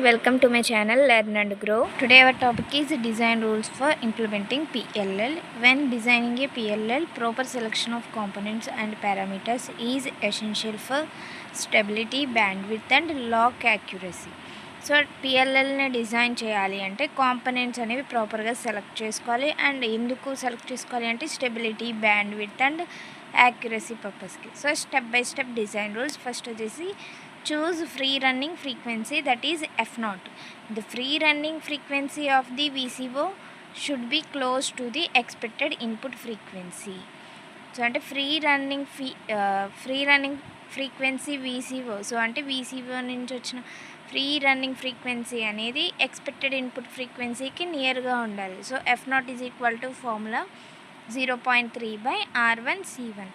Welcome to my channel Learn and Grow. Today our topic is design rules for implementing PLL. When designing a PLL, proper selection of components and parameters is essential for stability, bandwidth and lock accuracy. So పిఎల్ఎల్ని design చేయాలి అంటే components అనేవి ప్రాపర్గా select చేసుకోవాలి. And ఎందుకు select చేసుకోవాలి అంటే stability, bandwidth and accuracy పర్పస్కి. So step by step design rules. First వచ్చేసి choose free running frequency, that is F0. The free running frequency of the VCO should be close to the expected input frequency. So అంటే free running frequency VCO. So అంటే VCO నుంచి వచ్చిన free running frequency అనేది expected input ఫ్రీక్వెన్సీకి నియర్గా ఉండాలి. So F0 is equal to formula 0.3/R1C1.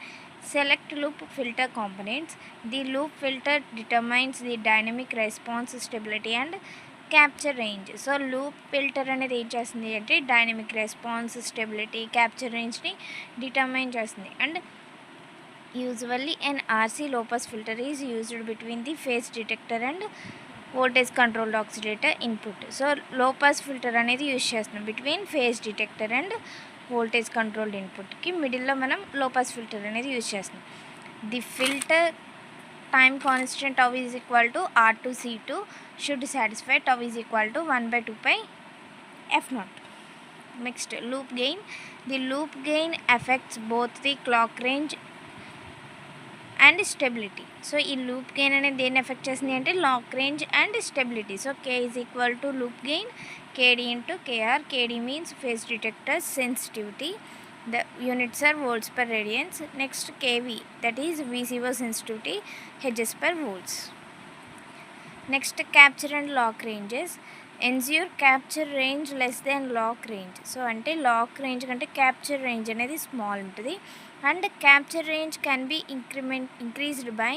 Select loop filter components. The loop filter determines the dynamic response, stability and capture range. So loop filter అనేది ఏం చేస్తుంది అంటే డైనమిక్ రెస్పాన్స్, స్టెబిలిటీ, క్యాప్చర్ రేంజ్ని determine చేస్తుంది. And usually an RC low pass filter is used between the phase detector and voltage controlled oscillator input. So low pass filter అనేది use చేస్తున్నాం between phase detector and voltage controlled ఇన్పుట్కి మిడిల్లో మనం low pass filter అనేది use చేస్తున్నాం. The filter time constant tau is equal to R2C2 should satisfy tau is equal to 1/2πf0. Next loop gain. The loop gain effects both the clock range and stability. So ఈ loop gain అనేది దేన్ని effect చేస్తుంది అంటే lock range and stability. So K is equal to loop gain KD into KR. KD means phase detector sensitivity. The units are volts per radians. Next KV, that is VCO sensitivity, Hz per volts. Next capture and lock ranges. Ensure capture range less than lock range. So అంటే lock range కంటే capture range అనేది small ఉంటుంది. And capture range can be increased by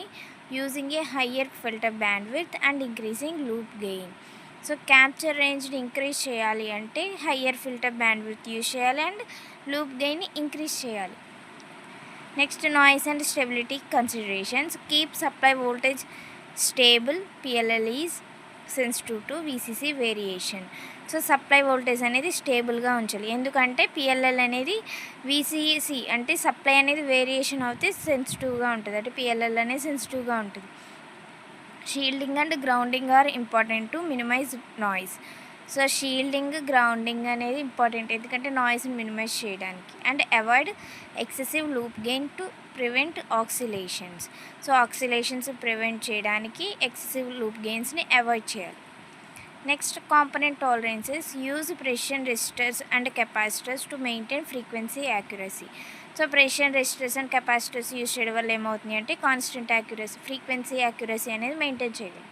using a higher filter bandwidth and increasing loop gain. So capture రేంజ్ని increase చేయాలి అంటే higher filter bandwidth use చేయాలి and loop గెయిన్ని increase చేయాలి. Next noise and stability considerations. Keep supply voltage stable. PLL is sensitive to VCC variation. So supply voltage అనేది స్టేబుల్గా ఉంచాలి. ఎందుకంటే PLL అనేది VCC అంటే సప్లై అనేది వేరియేషన్ అవుతే సెన్సిటివ్గా ఉంటుంది, అంటే PLL అనేది సెన్సిటివ్గా ఉంటుంది. Shielding and grounding are important to minimize noise. So shielding, grounding అనేది ఇంపార్టెంట్ ఎందుకంటే నాయిస్ని మినిమైజ్ చేయడానికి. And avoid excessive loop gain to prevent oscillations. So oscillations prevent చేయడానికి ఎక్సెసివ్ లూప్ గెయిన్స్ని అవాయిడ్ చేయాలి. Next component tolerances. Use precision resistors and capacitors to maintain frequency accuracy. So precision resistors and capacitors use చేయడం వల్ల ఏమవుతుంది అంటే constant accuracy, frequency accuracy అనేది maintain చేయగలం.